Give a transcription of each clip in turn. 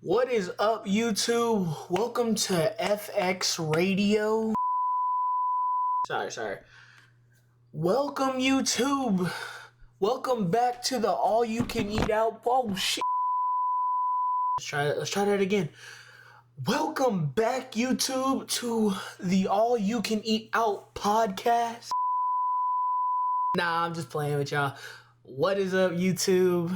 What is up, YouTube? Welcome to FX Radio. Sorry. Welcome, YouTube. Welcome back to the All You Can Eat Out. Oh shit. Let's try that again. Welcome back, YouTube, to the All You Can Eat Out podcast. Nah, I'm just playing with y'all. What is up, YouTube?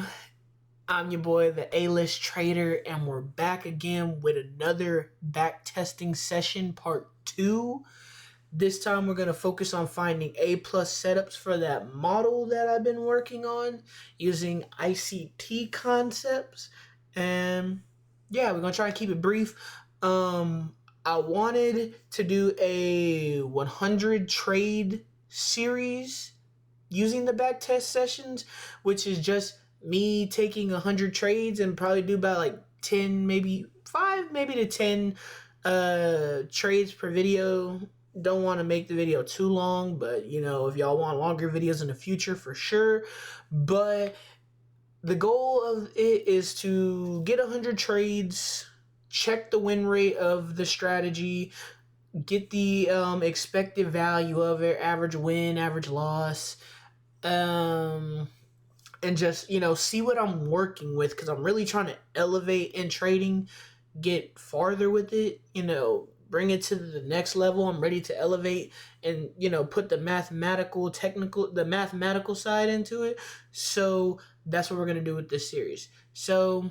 I'm your boy, the A-List Trader, and we're back again with another back testing session, part 2. This time we're going to focus on finding A+ setups for that model that I've been working on using ICT concepts. And yeah, we're going to try and keep it brief. I wanted to do a 100 trade series using the back test sessions, which is just me taking 100 trades and probably do about like 10, maybe 5, maybe to 10 trades per video. Don't want to make the video too long, but you know, if y'all want longer videos in the future, for sure. But the goal of it is to get 100 trades, check the win rate of the strategy, get the expected value of it, average win, average loss, and just, you know, see what I'm working with, because I'm really trying to elevate in trading, get farther with it, you know, bring it to the next level. I'm ready to elevate and, you know, put the mathematical side into it. So that's what we're going to do with this series. So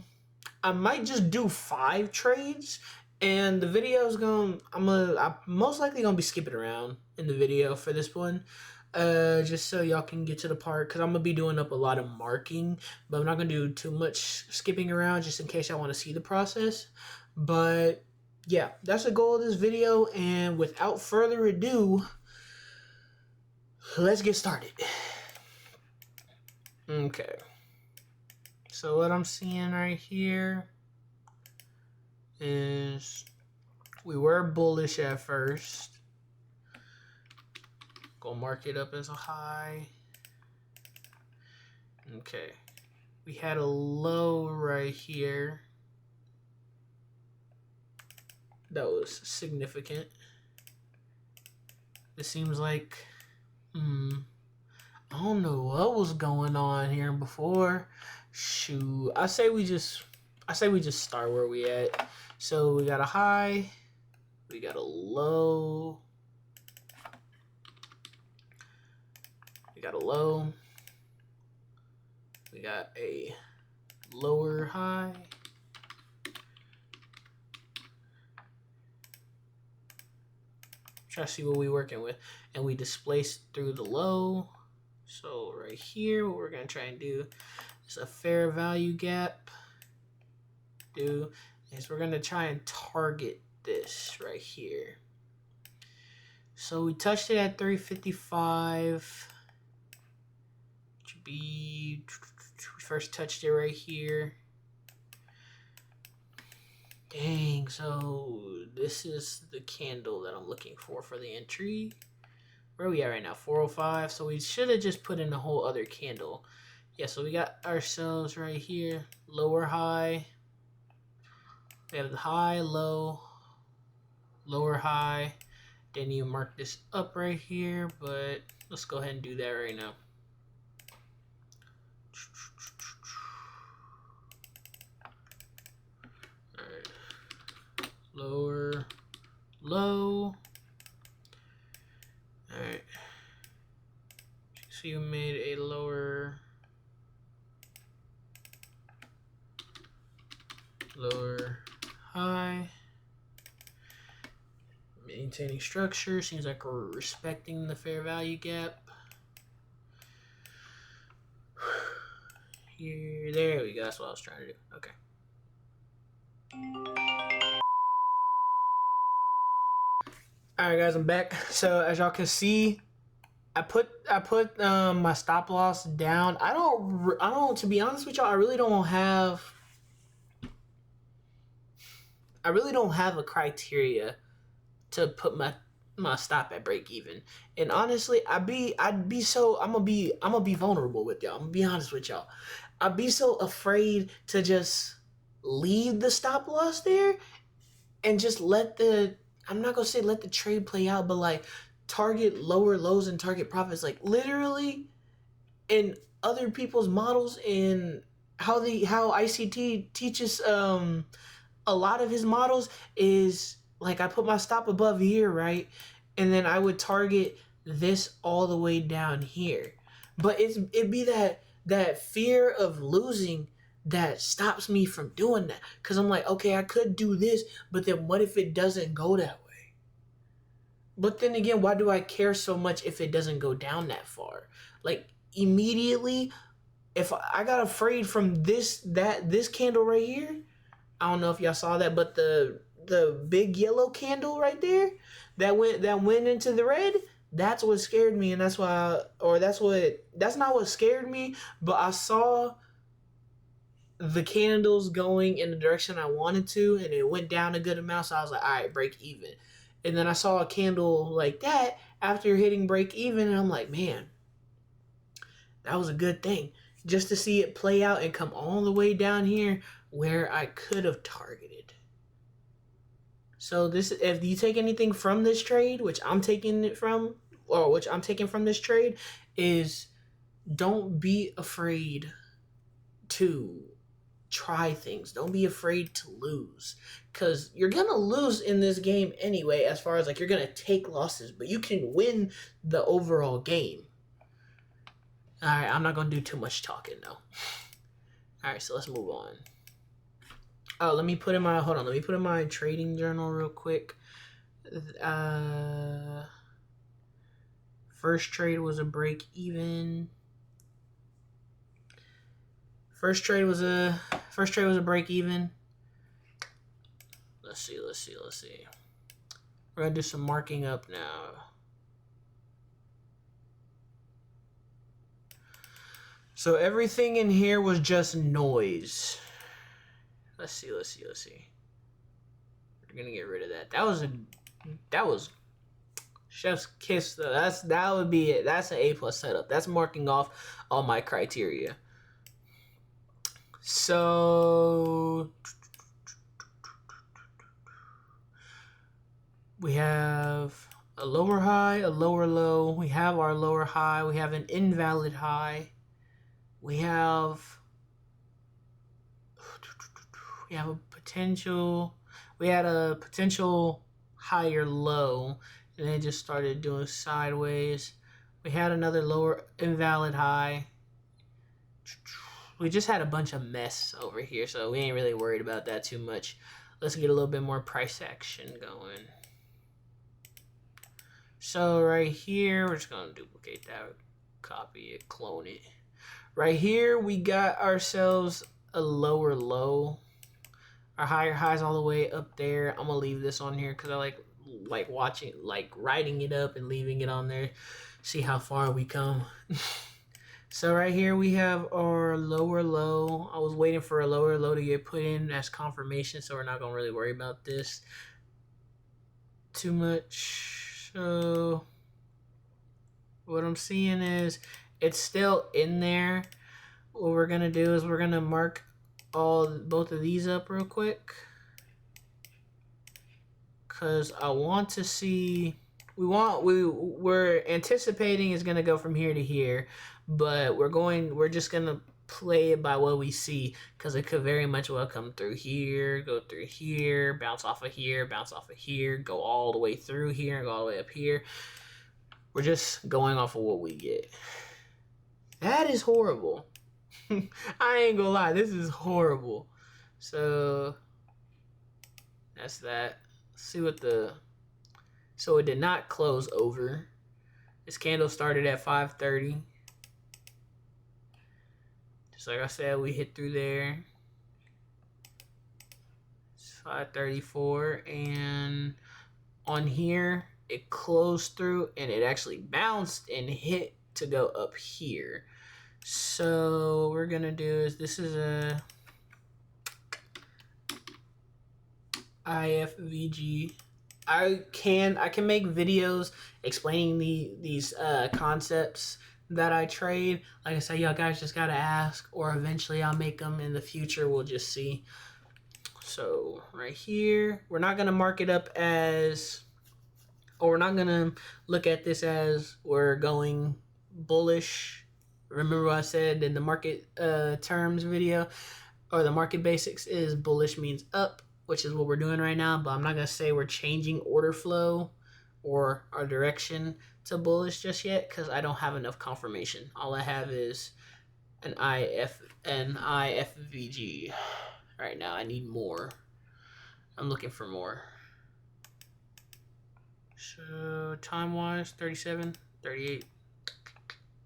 I might just do 5 trades, and the video is I'm most likely going to be skipping around in the video for this one. Just so y'all can get to the part, because I'm going to be doing up a lot of marking, but I'm not going to do too much skipping around just in case y'all want to see the process. But yeah, that's the goal of this video, and without further ado, let's get started. Okay. So what I'm seeing right here is we were bullish at first. Go mark it up as a high. Okay. We had a low right here. That was significant. It seems like, I don't know what was going on here before. Shoot. I say we just start where we at. So we got a high, we got a low, we got a low, we got a lower high, try to see what we're working with, and we displaced through the low. So right here, what we're gonna try and do is a fair value gap. Is we're gonna try and target this right here. So we touched it at 355. Should be, we first touched it right here. Dang, so this is the candle that I'm looking for the entry. Where are we at right now? 405. So we should have just put in a whole other candle. Yeah, so we got ourselves right here, lower high. We have the high, low, lower high. Didn't even mark this up right here, but let's go ahead and do that right now. All right, lower, low. All right, so you made a lower high. Maintaining structure. Seems like we're respecting the fair value gap. Here, there we go. That's what I was trying to do. Okay. Alright guys, I'm back. So as y'all can see, I put my stop loss down. I don't, to be honest with y'all, I really don't have a criteria to put my stop at break even. And honestly, I'm gonna be vulnerable with y'all. I'm gonna be honest with y'all. I'd be so afraid to just leave the stop loss there and just let the, I'm not gonna say let the trade play out, but like target lower lows and target profits. Like literally in other people's models, and how ICT teaches a lot of his models is like I put my stop above here, right? And then I would target this all the way down here. But it'd be that fear of losing that stops me from doing that. Cause I'm like, okay, I could do this, but then what if it doesn't go that way? But then again, why do I care so much if it doesn't go down that far? Like immediately, if I got afraid from this candle right here, I don't know if y'all saw that, but the big yellow candle right there that went into the red, that's what scared me, and that's not what scared me, but I saw the candles going in the direction I wanted to, and it went down a good amount, so I was like, all right, break even. And then I saw a candle like that after hitting break even, and I'm like, man, that was a good thing. Just to see it play out and come all the way down here where I could have targeted. So this, if you take anything from this trade, which I'm taking from this trade, is don't be afraid to try things. Don't be afraid to lose, because you're gonna lose in this game anyway, as far as like you're gonna take losses, but you can win the overall game. All right, I'm not gonna do too much talking though. All right, so let's move on. Oh, let me put in my trading journal real quick. First trade was a break even. First trade was a break even. Let's see. We're gonna do some marking up now. So everything in here was just noise. Let's see. We're gonna get rid of that. That was chef's kiss though. That would be it. That's an A+ setup. That's marking off all my criteria. So we have a lower high, a lower low. We have our lower high. We have an invalid high. We have a potential. We had a potential higher low, and it just started doing sideways. We had another lower invalid high. We just had a bunch of mess over here, so we ain't really worried about that too much. Let's get a little bit more price action going. So right here, we're just gonna duplicate that, copy it, clone it. Right here, we got ourselves a lower low. Our higher highs all the way up there. I'm gonna leave this on here because I like watching, like writing it up and leaving it on there. See how far we come. So right here we have our lower low. I was waiting for a lower low to get put in as confirmation, so we're not gonna really worry about this too much. So what I'm seeing is it's still in there. What we're gonna do is we're gonna mark both of these up real quick, because I want to see, we're anticipating is gonna go from here to here, but we're just gonna play it by what we see, because it could very much well come through here, go through here, bounce off of here, bounce off of here, go all the way through here, and go all the way up here. We're just going off of what we get. That is horrible. I ain't gonna lie, this is horrible. So that's that. Let's see what so it did not close over. This candle started at 5:30. Just like I said, we hit through there. It's 5:34, and on here it closed through, and it actually bounced and hit to go up here. So what we're gonna do is, this is a IFVG. I can make videos explaining these concepts that I trade. Like I said, y'all guys just gotta ask, or eventually I'll make them in the future. We'll just see. So right here, we're not gonna mark it up as, or we're not gonna look at this as we're going bullish. Remember what I said in the market terms video, or the market basics is bullish means up, which is what we're doing right now. But I'm not gonna say we're changing order flow or our direction to bullish just yet, because I don't have enough confirmation. All I have is an IFVG right now. I need more. I'm looking for more. So time wise, 37, 38,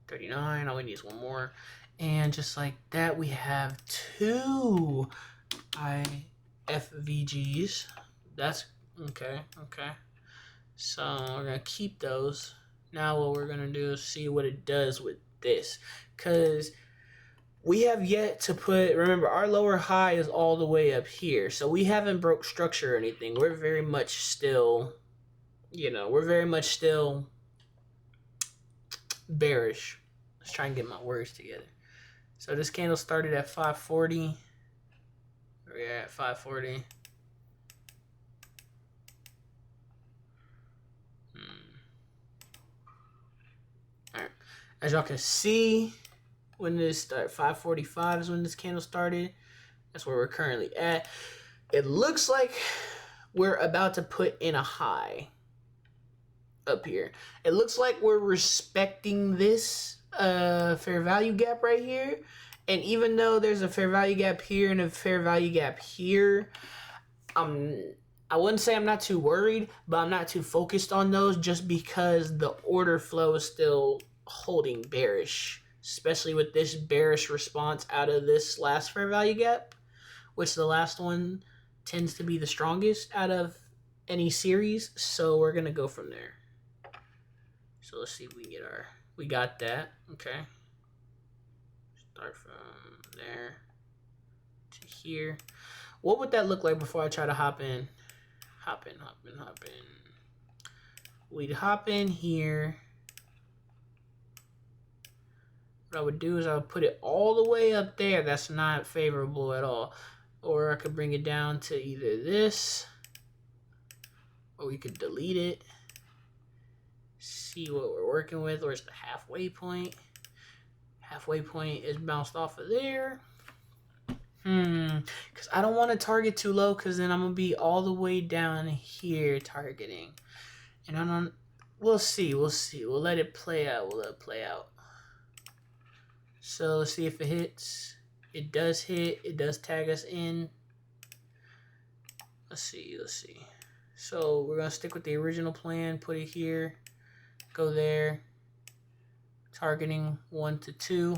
39. All we need is one more. And just like that, we have two IFVGs. That's okay. Okay. So we're going to keep those. Now what we're going to do is see what it does with this. Because we have yet to put, remember, our lower high is all the way up here. So we haven't broke structure or anything. We're very much still, we're very much still bearish. Let's try and get my words together. So this candle started at 540. We're at 540. All right. As y'all can see, when this started, 545 is when this candle started. That's where we're currently at. It looks like we're about to put in a high up here. It looks like we're respecting this fair value gap right here. And even though there's a fair value gap here and a fair value gap here, I wouldn't say I'm not too worried, but I'm not too focused on those, just because the order flow is still holding bearish, especially with this bearish response out of this last fair value gap, which the last one tends to be the strongest out of any series. So we're going to go from there. So let's see if we can get we got that. Okay. Start from there to here. What would that look like before I try to hop in? Hop in. We'd hop in here. What I would do is I would put it all the way up there. That's not favorable at all. Or I could bring it down to either this, or we could delete it. See what we're working with, or it's the halfway point. Halfway point is bounced off of there. Because I don't want to target too low, because then I'm going to be all the way down here targeting. And I don't, we'll see. We'll let it play out. So let's see if it hits. It does hit. It does tag us in. Let's see. So we're going to stick with the original plan. Put it here. Go there. Targeting 1 to 2.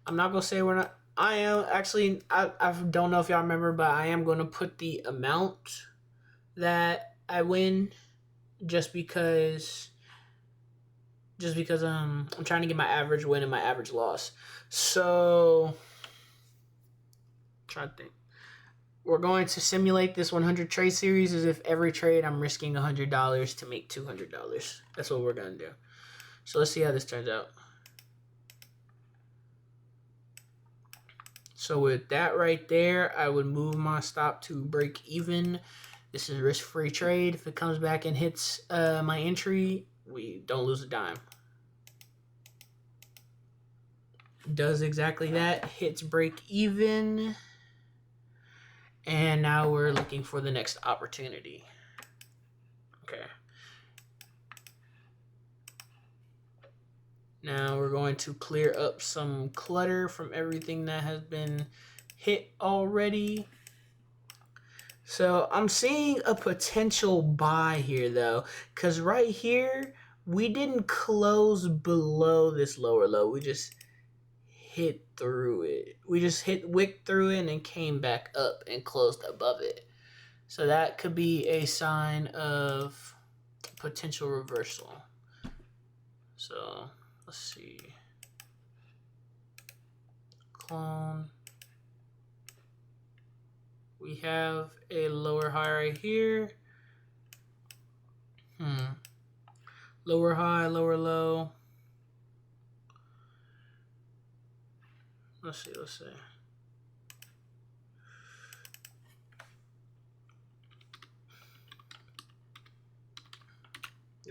I'm not going to say we're not. I am actually, I don't know if y'all remember, but I am going to put the amount that I win just because I'm trying to get my average win and my average loss. So, trying to think. We're going to simulate this 100 trade series as if every trade I'm risking $100 to make $200. That's what we're going to do. So let's see how this turns out. So with that right there, I would move my stop to break even. This is risk-free trade. If it comes back and hits my entry, we don't lose a dime. Does exactly that. Hits break even. And now we're looking for the next opportunity. Okay. Now we're going to clear up some clutter from everything that has been hit already. So I'm seeing a potential buy here though, because right here, we didn't close below this lower low. We just hit through it. We just wicked through it and then came back up and closed above it. So that could be a sign of potential reversal. So let's see. Clone. We have a lower high right here. Lower high, lower low. Let's see.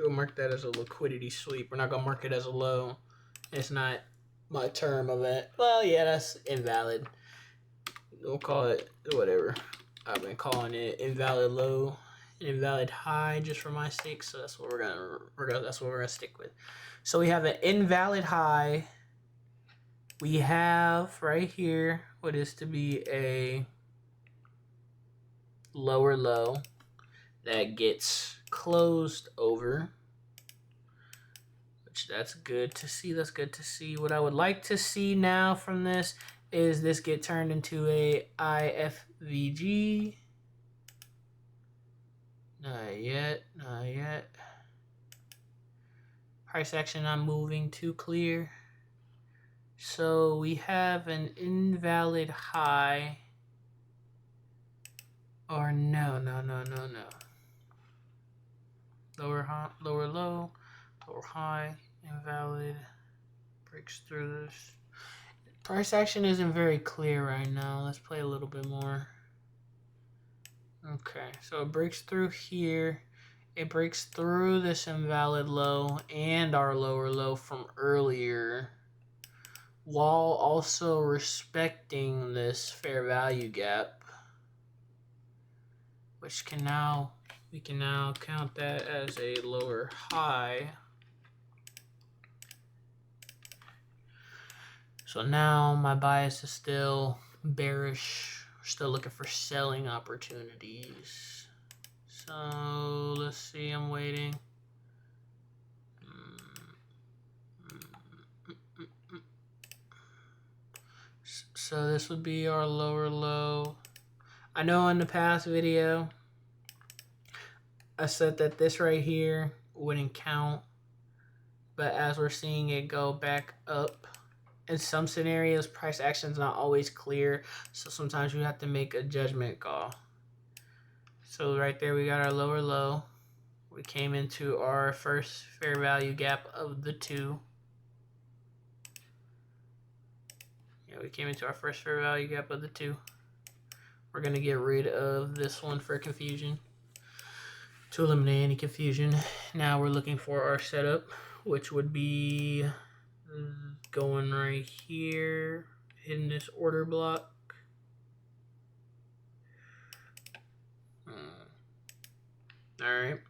We'll mark that as a liquidity sweep. We're not gonna mark it as a low. It's not my term of it. Well, yeah, that's invalid. We'll call it whatever. I've been calling it invalid low, invalid high, just for my sake. So that's what we're gonna stick with. So we have an invalid high. We have right here what is to be a lower low that gets closed over, which that's good to see. That's good to see. What I would like to see now from this is this get turned into a IFVG. Not yet, not yet. Price action not moving too clear. So we have an invalid high. Or no. Lower high, lower low, lower high, invalid. Breaks through this. Price action isn't very clear right now. Let's play a little bit more. Okay, so it breaks through here. It breaks through this invalid low and our lower low from earlier, while also respecting this fair value gap, which we can now count that as a lower high. So now my bias is still bearish. We're still looking for selling opportunities. So let's see, I'm waiting. So this would be our lower low. I know in the past video, I said that this right here wouldn't count, but as we're seeing it go back up, in some scenarios, price action is not always clear, so sometimes you have to make a judgment call. So right there, we got our lower low. We came into our first fair value gap of the two. Yeah, we came into our first fair value gap of the two. We're gonna get rid of this one for confusion, to eliminate any confusion. Now we're looking for our setup, which would be going right here, hitting this order block. All right.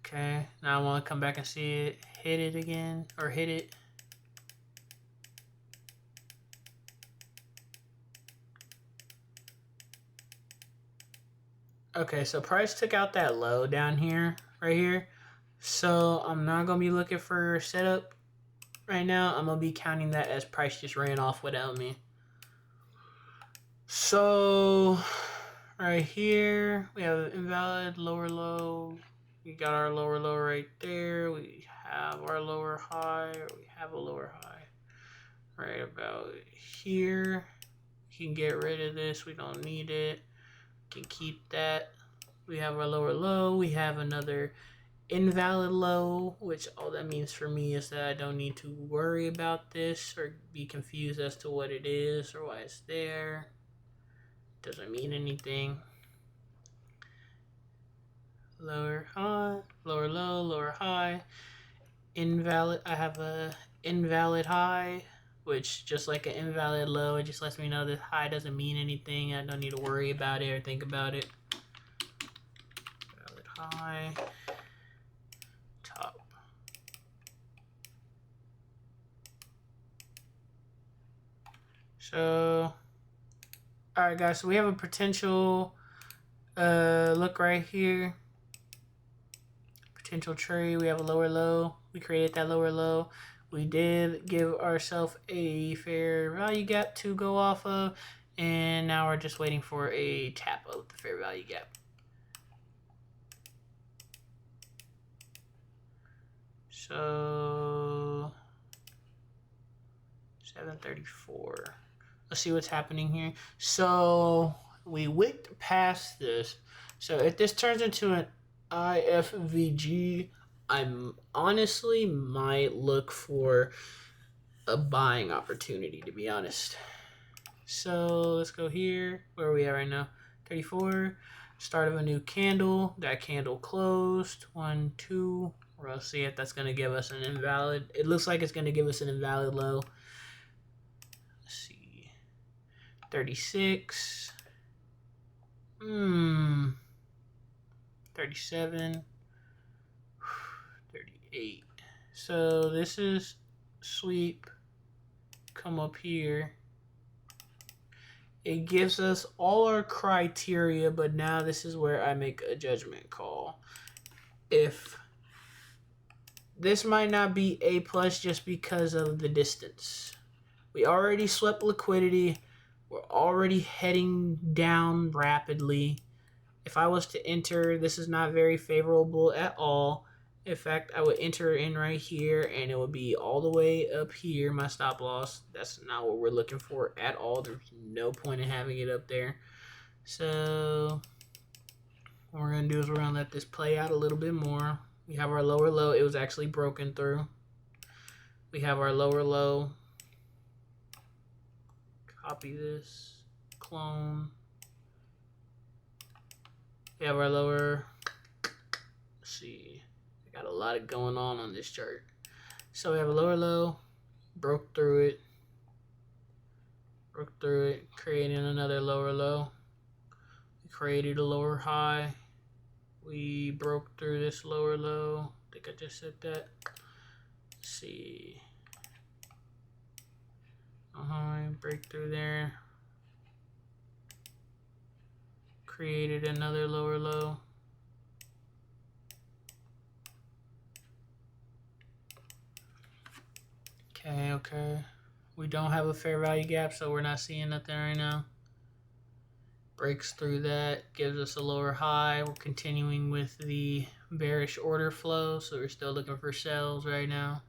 Okay, now I want to come back and see it, hit it again, or hit it. Okay, so price took out that low down here, right here. So I'm not going to be looking for setup right now. I'm going to be counting that as price just ran off without me. So right here, we have invalid lower low. We got our lower low right there. We have our lower high. We have a lower high right about here. We can get rid of this. We don't need it. We can keep that. We have our lower low. We have another invalid low, which all that means for me is that I don't need to worry about this or be confused as to what it is or why it's there. It doesn't mean anything. Lower high, lower low, lower high, invalid. I have a invalid high, which just like an invalid low, it just lets me know that high doesn't mean anything. I don't need to worry about it or think about it. Invalid high, top. So, all right, guys. So we have a potential look right here. Potential trade. We have a lower low. We created that lower low. We did give ourselves a fair value gap to go off of, and now we're just waiting for a tap of the fair value gap. So 734. Let's see what's happening here. So we wicked past this. So if this turns into an IFVG, I honestly might look for a buying opportunity, to be honest. So let's go here. Where are we at right now? 34. Start of a new candle. That candle closed. 1, 2. We'll see if that's going to give us an invalid. It looks like it's going to give us an invalid low. Let's see. 36. 37. 38. So this is sweep. Come up here. It gives us all our criteria, but now this is where I make a judgment call. If this might not be A plus just because of the distance. We already swept liquidity. We're already heading down rapidly. If I was to enter, this is not very favorable at all. In fact, I would enter in right here and it would be all the way up here, my stop loss. That's not what we're looking for at all. There's no point in having it up there. So what we're going to do is we're going to let this play out a little bit more. We have our lower low. It was actually broken through. We have our lower low. Copy this. Clone. We have our lower. Let's see. Got a lot of going on this chart. So we have a lower low, broke through it, creating another lower low. We created a lower high. We broke through this lower low. I think I just said that. Let's see. Break through there. Created another lower low. Okay. We don't have a fair value gap, so we're not seeing nothing right now. Breaks through that, gives us a lower high. We're continuing with the bearish order flow, so we're still looking for sells right now.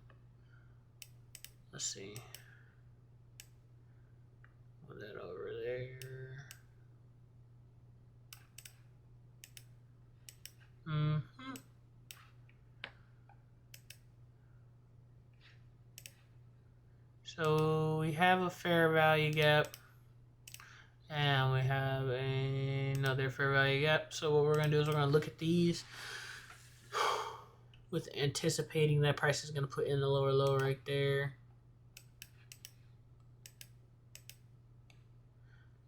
Let's see. Put that over there. So we have a fair value gap and we have another fair value gap. So what we're going to do is we're going to look at these with anticipating that price is going to put in the lower low right there.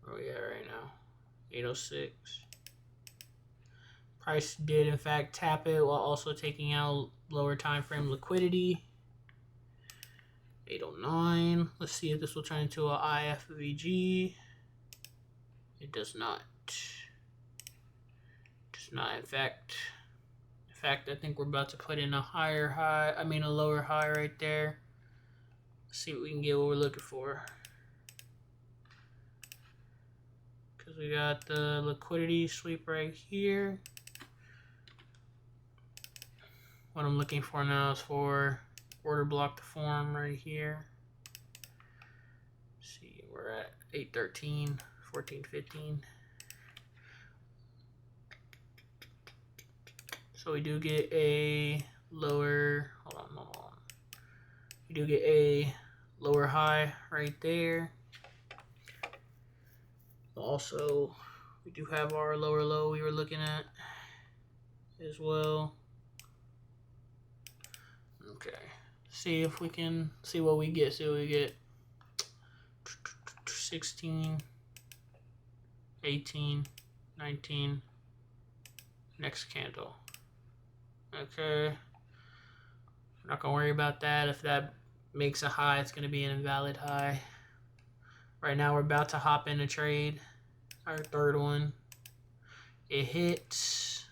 Where are we at right now? 806. Price did in fact tap it while also taking out lower time frame liquidity. 809. Let's see if this will turn into a IFVG. It does not. Does not. In fact, I think we're about to put in a higher high. I mean a lower high right there. Let's see what we can get. What we're looking for. Because we got the liquidity sweep right here. What I'm looking for now is for order block to form right here. Let's see, we're at 813, 1415. So we do get a lower, hold on. We do get a lower high right there. Also, we do have our lower low we were looking at as well. Okay. See if we can see what we get. 16, 18, 19. Next candle. Okay. I'm not gonna worry about that. If that makes a high, it's gonna be an invalid high. Right now we're about to hop in a trade. Our third one. It hits.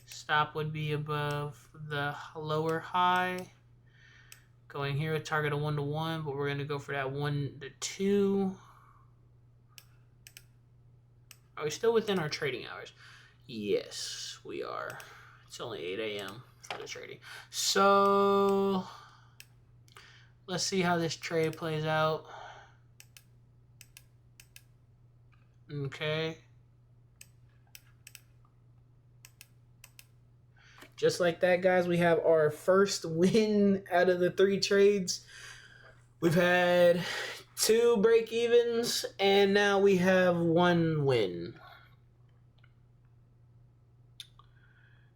Stop would be above the lower high. Going here with target a 1-to-1, but we're going to go for that 1-to-2. Are we still within our trading hours? Yes, we are. It's only 8 a.m. for the trading. So let's see how this trade plays out. Okay. Just like that, guys, we have our first win out of the 3 trades. We've had 2 break evens, and now we have 1 win.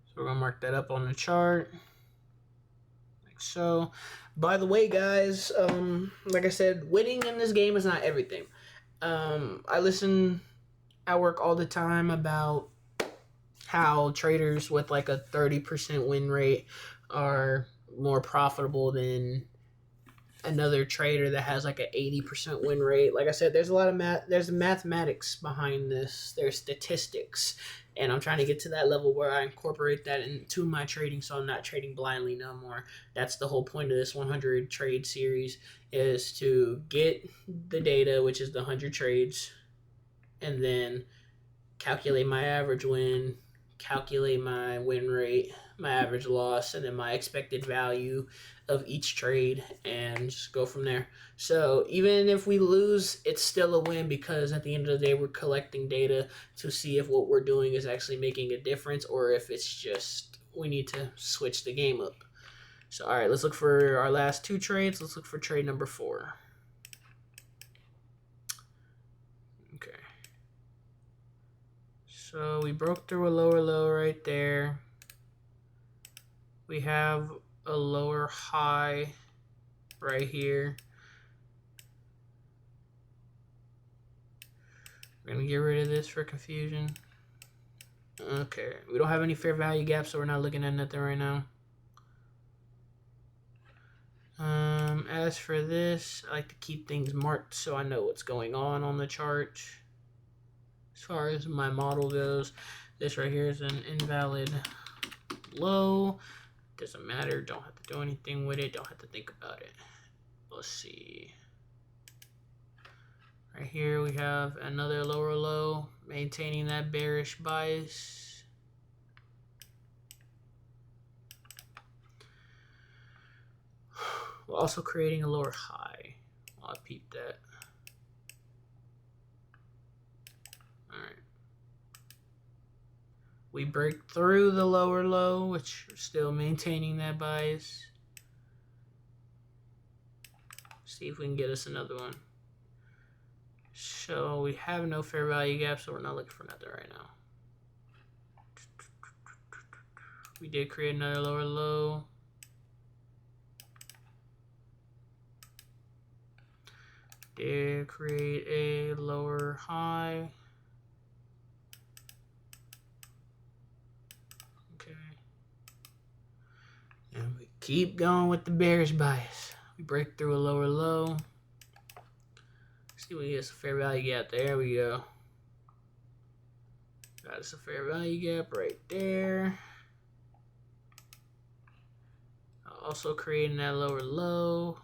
So we're gonna mark that up on the chart, like so. By the way, guys, like I said, winning in this game is not everything. I work all the time about how traders with like a 30% win rate are more profitable than another trader that has like an 80% win rate. Like I said, there's a lot of there's mathematics behind this. There's statistics, and I'm trying to get to that level where I incorporate that into my trading, so I'm not trading blindly no more. That's the whole point of this 100 trade series, is to get the data, which is the 100 trades, and then calculate my average win, calculate my win rate, my average loss, and then my expected value of each trade, and just go from there. So even if we lose, it's still a win, because at the end of the day, we're collecting data to see if what we're doing is actually making a difference, or if it's just we need to switch the game up. So all right, let's look for our last 2 trades. Let's look for trade number 4. Okay. So we broke through a lower low right there. We have a lower high right here. We're going to get rid of this for confusion. Okay, we don't have any fair value gaps, so we're not looking at nothing right now. As for this, I like to keep things marked so I know what's going on the chart. As far as my model goes, this right here is an invalid low. Doesn't matter, don't have to do anything with it, don't have to think about it. Let's see. Right here we have another lower low, maintaining that bearish bias. We're also creating a lower high. I'll peep that. Alright. We break through the lower low, which is still maintaining that bias. See if we can get us another one. So we have no fair value gap, so we're not looking for nothing right now. We did create another lower low. Did create a lower high. Okay. And we keep going with the bearish bias. We break through a lower low. See if we get some fair value gap. There we go. Got us a fair value gap right there. Also creating that lower low.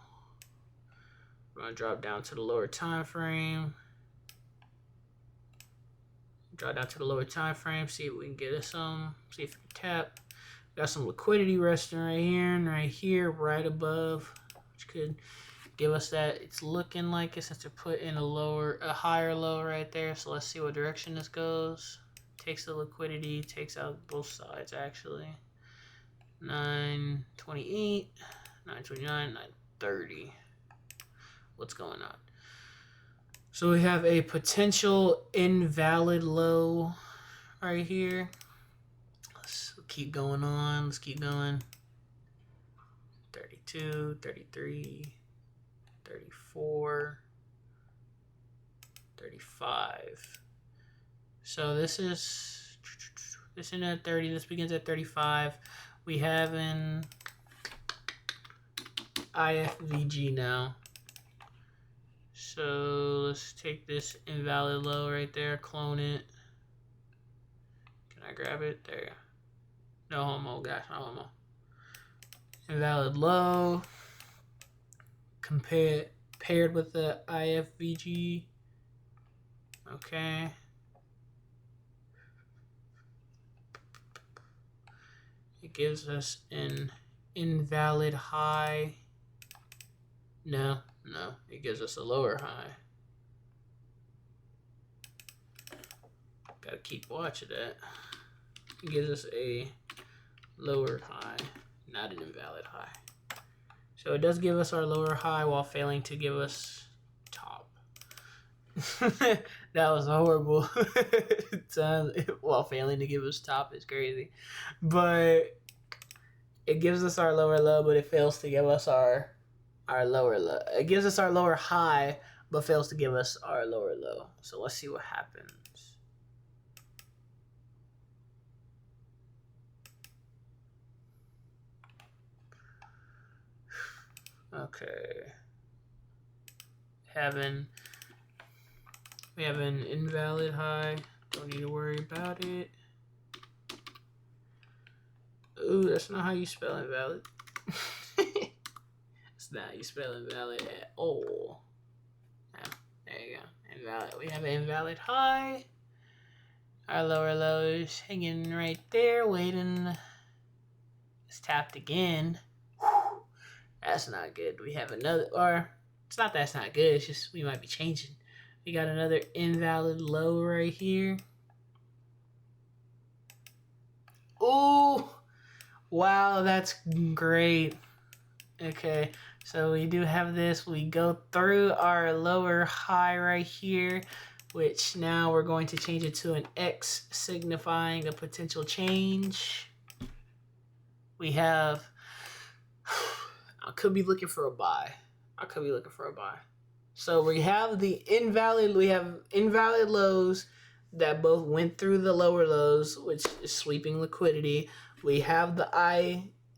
We're gonna drop down to the lower time frame. Drop down to the lower time frame. See if we can get us some. See if we can tap. Got some liquidity resting right here and right here, right above, which could give us that. It's looking like it's to put in a higher low right there. So let's see what direction this goes. Takes the liquidity, takes out both sides actually. 928, 929, 930. What's going on? So we have a potential invalid low right here. Let's keep going on. Let's keep going. 32, 33, 34, 35. So this is at 30. This begins at 35. We have an IFVG now. So let's take this invalid low right there, clone it. Can I grab it? There. No homo, guys, no homo. Invalid low. Paired with the IFVG. Okay. It gives us an invalid high. No, it gives us a lower high. Gotta keep watching that. It gives us a lower high, not an invalid high. So it does give us our lower high while failing to give us top. That was horrible. While failing to give us top is crazy. But it gives us our lower low, but it fails to give us our lower low. It gives us our lower high, but fails to give us our lower low. So let's see what happens. Okay. We have an invalid high. Don't need to worry about it. Ooh, that's not how you spell invalid. That's not how you spell invalid at all. Yeah, there you go. Invalid. We have an invalid high. Our lower low is hanging right there, waiting. It's tapped again. Whew. That's not good. We have another, or it's not that's not good. It's just we might be changing. We got another invalid low right here. Ooh, wow, that's great. Okay, so we do have this. We go through our lower high right here, which now we're going to change it to an X, signifying a potential change. We have, I could be looking for a buy. So we have invalid lows that both went through the lower lows, which is sweeping liquidity. We have the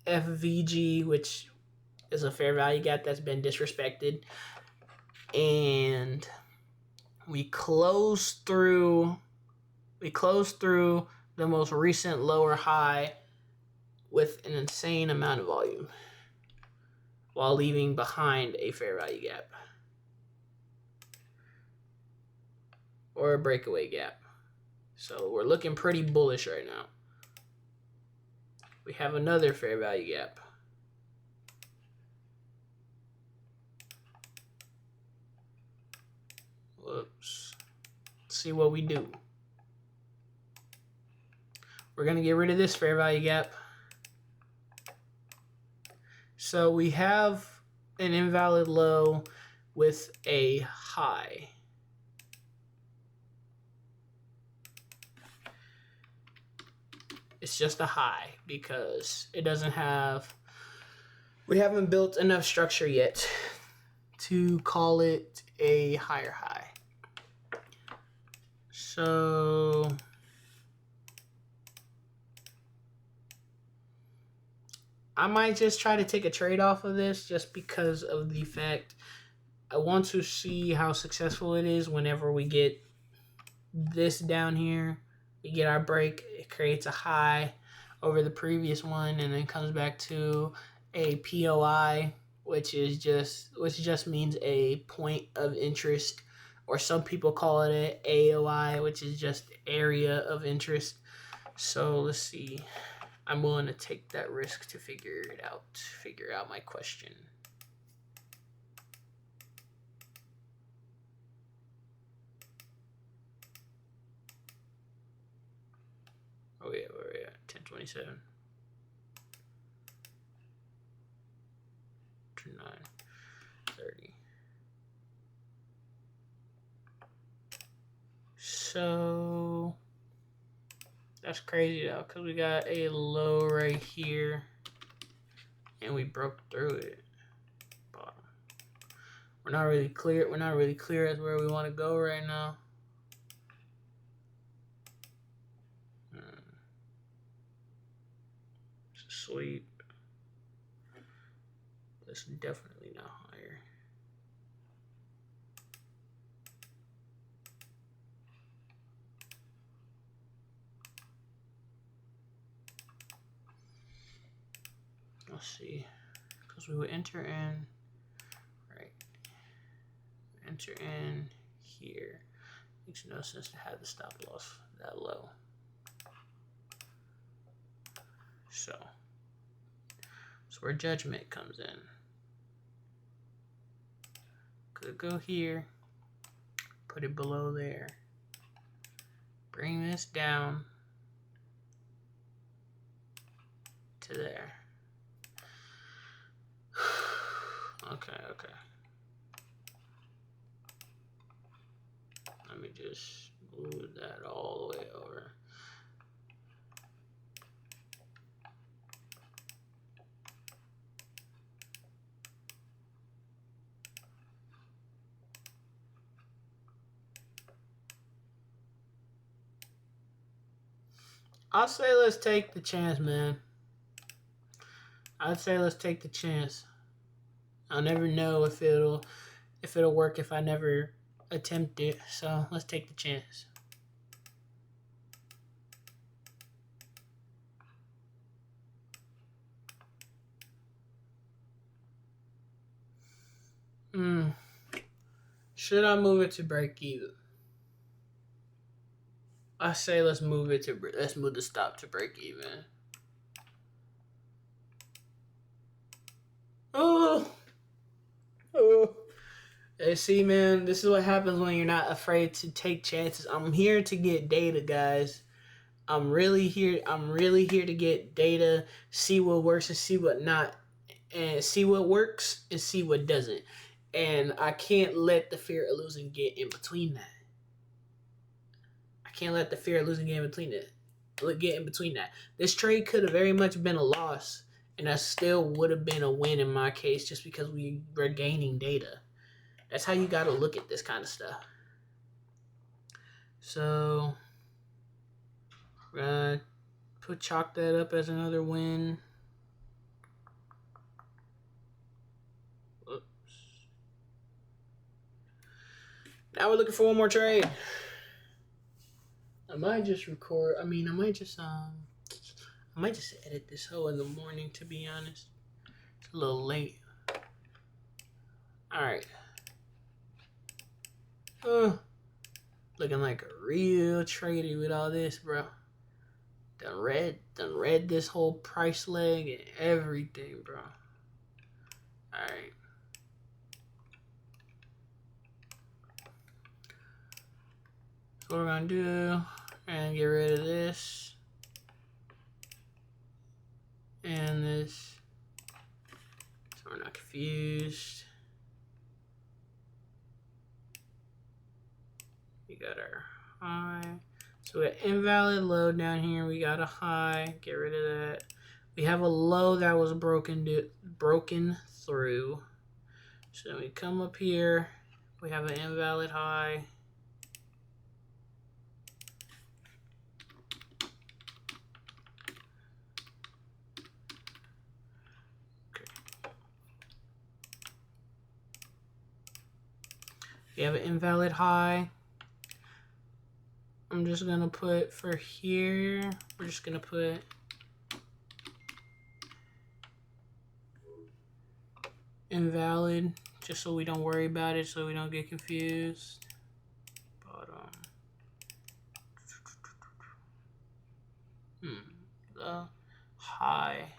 IFVG, which is a fair value gap that's been disrespected. And we close through the most recent lower high with an insane amount of volume while leaving behind a fair value gap or a breakaway gap. So we're looking pretty bullish right now. We have another fair value gap. Whoops. Let's see what we do. We're going to get rid of this fair value gap. So we have an invalid low with a high. It's just a high because it doesn't have, we haven't built enough structure yet to call it a higher high. So I might just try to take a trade off of this just because of the fact I want to see how successful it is whenever we get this down here. We get our break, it creates a high over the previous one and then comes back to a POI, which just means a point of interest, or some people call it an AOI, which is just area of interest. So let's see. I'm willing to take that risk to figure out my question. Oh yeah, where are we at? 1027. 930. So that's crazy though, because we got a low right here and we broke through it. But we're not really clear as where we want to go right now. Sweep. That's definitely not higher. Let's see, because we would enter in, right? Enter in here. Makes no sense to have the stop loss that low. So that's where judgment comes in. Could go here, put it below there, bring this down to there. Okay. Let me just move that all the way over. I'll say let's take the chance, man. I'd say let's take the chance. I'll never know if it'll work if I never attempt it. So let's take the chance. Should I move it to break even? I say let's move the stop to break even. Oh. Hey, see, man, this is what happens when you're not afraid to take chances. I'm here to get data, guys. I'm really here to get data, see what works and see what not, and see what works and see what doesn't. And I can't let the fear of losing get in between that. I can't let the fear of losing get in between that. This trade could have very much been a loss, and that still would have been a win in my case, just because we were gaining data. That's how you got to look at this kind of stuff. So, we're gonna chalk that up as another win. Oops. Now we're looking for one more trade. I might just edit this whole in the morning, to be honest. It's a little late. Alright. Looking like a real trader with all this, bro. Done read this whole price leg and everything, bro. Alright. So what we're gonna do, and get rid of this and this, so we're not confused. We got our high, so we got invalid low down here. We got a high, get rid of that. We have a low that was broken through. So then we come up here, we have an invalid high. We have an invalid high. I'm just gonna put for here, we're just gonna put invalid, just so we don't worry about it, so we don't get confused. Bottom. The high.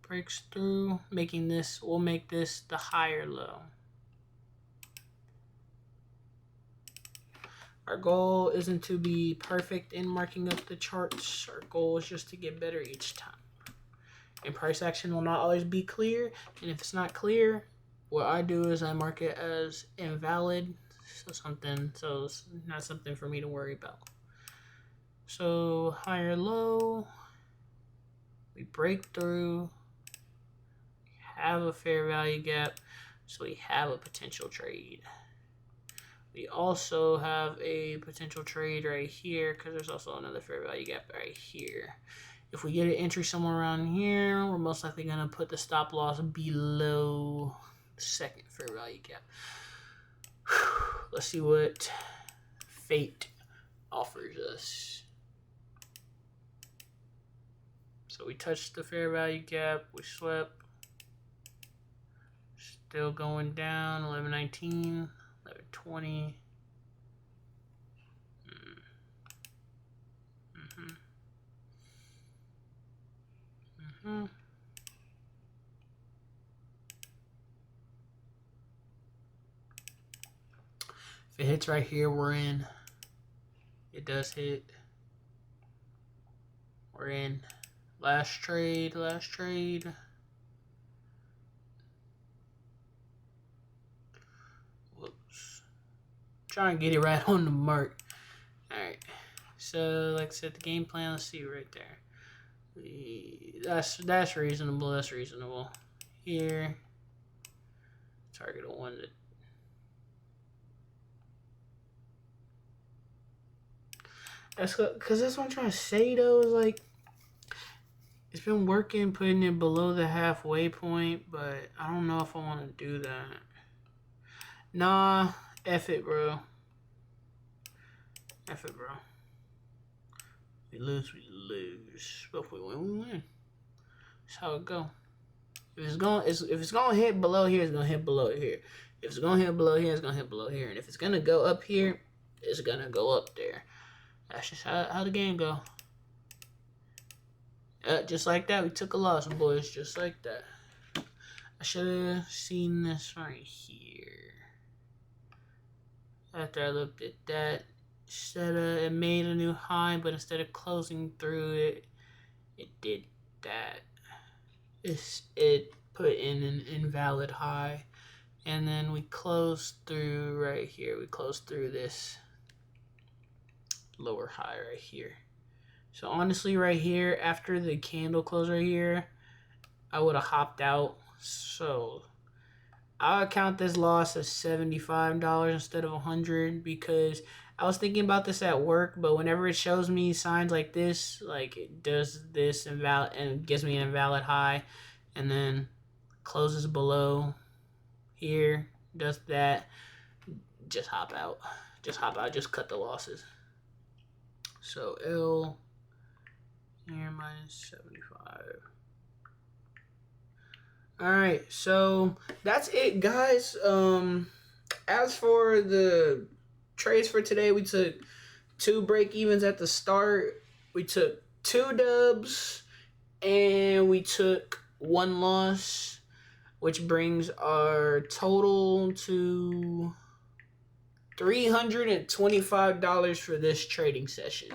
Breaks through, we'll make this the higher low. Our goal isn't to be perfect in marking up the charts. Our goal is just to get better each time. And price action will not always be clear. And if it's not clear, what I do is I mark it as invalid. So it's not something for me to worry about. So higher low, we break through, have a fair value gap, so we have a potential trade. We also have a potential trade right here because there's also another fair value gap right here. If we get an entry somewhere around here, we're most likely going to put the stop loss below the second fair value gap. Let's see what fate offers us. So we touched the fair value gap, we swept. Still going down, 11.19, 11.20. If it hits right here, we're in. It does hit. We're in. Last trade. Whoops. Trying to get it right on the mark. Alright. So, like I said, the game plan, let's see right there. That's reasonable. That's reasonable. Here. Target a one that. Because that's what I'm trying to say, though, is like, it's been working putting it below the halfway point, but I don't know if I want to do that. Nah, F it, bro. F it, bro. We lose. But if we win, we win. That's how it go. If it's gonna hit below here, it's gonna hit below here. If it's gonna hit below here, it's gonna hit below here. And if it's gonna go up here, it's gonna go up there. That's just how the game go. Just like that, we took a loss, boys. Just like that. I should have seen this right here. After I looked at that, it made a new high, but instead of closing through it, it did that. It put in an invalid high, and then we closed through right here. We closed through this lower high right here. So honestly, right here, after the candle close right here, I would have hopped out. So I'll count this loss as $75 instead of $100 because I was thinking about this at work, but whenever it shows me signs like this, like it does this invalid and gives me an invalid high, and then closes below here, does that, just hop out. Just cut the losses. So L here minus 75. Alright, so that's it, guys. As for the trades for today, we took 2 break-evens at the start. We took 2 dubs, and we took 1 loss, which brings our total to $325 for this trading session.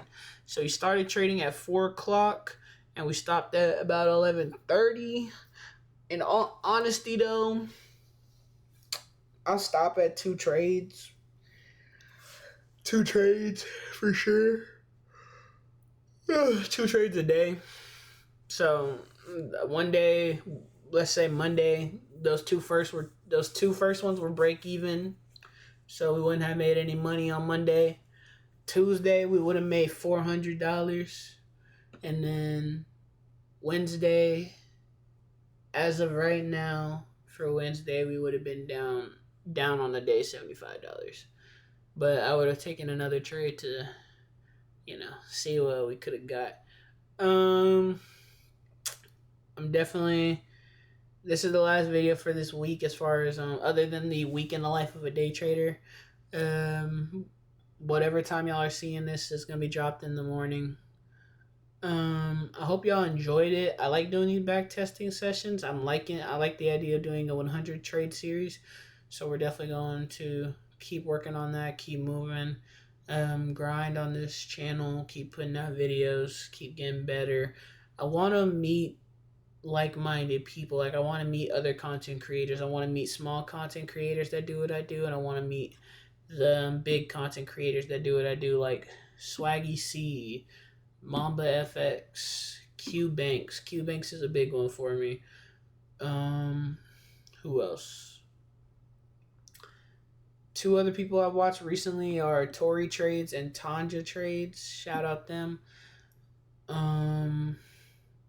So we started trading at 4 o'clock, and we stopped at about 11:30. In all honesty, though, I'll stop at 2 trades. 2 trades for sure. 2 trades a day. So one day, let's say Monday, those two first ones were break even. So we wouldn't have made any money on Monday. Tuesday, we would have made $400. And then Wednesday, as of right now, for Wednesday, we would have been down on the day $75. But I would have taken another trade to, see what we could have got. This is the last video for this week as far as, other than the week in the life of a day trader. Whatever time y'all are seeing this is going to be dropped in the morning. I hope y'all enjoyed it. I like doing these back testing sessions. I like the idea of doing a 100 trade series. So we're definitely going to keep working on that, keep moving, grind on this channel, keep putting out videos, keep getting better. I want to meet like-minded people. Like, I want to meet other content creators. I want to meet small content creators that do what I do, and I want to meet the big content creators that do what I do, like Swaggy C, Mamba FX, Q-Banks. Q-Banks is a big one for me. Who else? 2 other people I've watched recently are Tory Trades and Tanja Trades. Shout out them.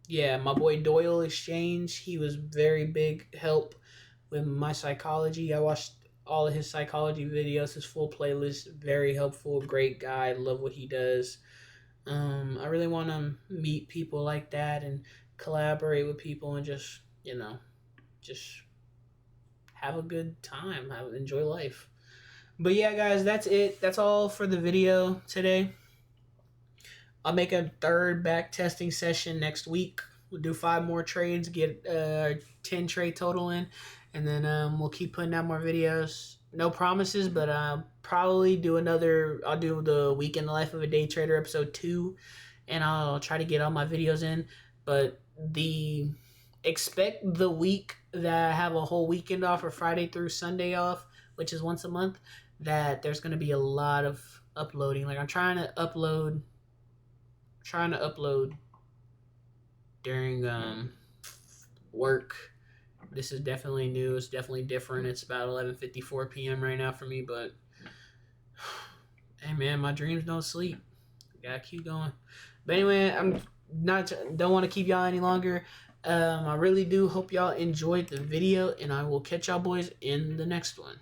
Yeah, my boy Doyle Exchange. He was very big help with my psychology. I watched all of his psychology videos, his full playlist. Very helpful, great guy. Love what he does. I really want to meet people like that and collaborate with people and just have a good time, enjoy life. But yeah, guys, that's it. That's all for the video today. I'll make a 3rd back testing session next week. We'll do 5 more trades, get 10 trade total in, and then we'll keep putting out more videos. No promises, but I'll probably do I'll do the Week in the Life of a Day Trader episode 2, and I'll try to get all my videos in. But expect the week that I have a whole weekend off, or Friday through Sunday off, which is once a month, that there's gonna be a lot of uploading. Like I'm trying to upload during work. This is definitely new. It's definitely different. It's about 11:54 p.m. right now for me, but hey man, my dreams don't sleep. Gotta keep going. But anyway, don't want to keep y'all any longer. I really do hope y'all enjoyed the video, and I will catch y'all boys in the next one.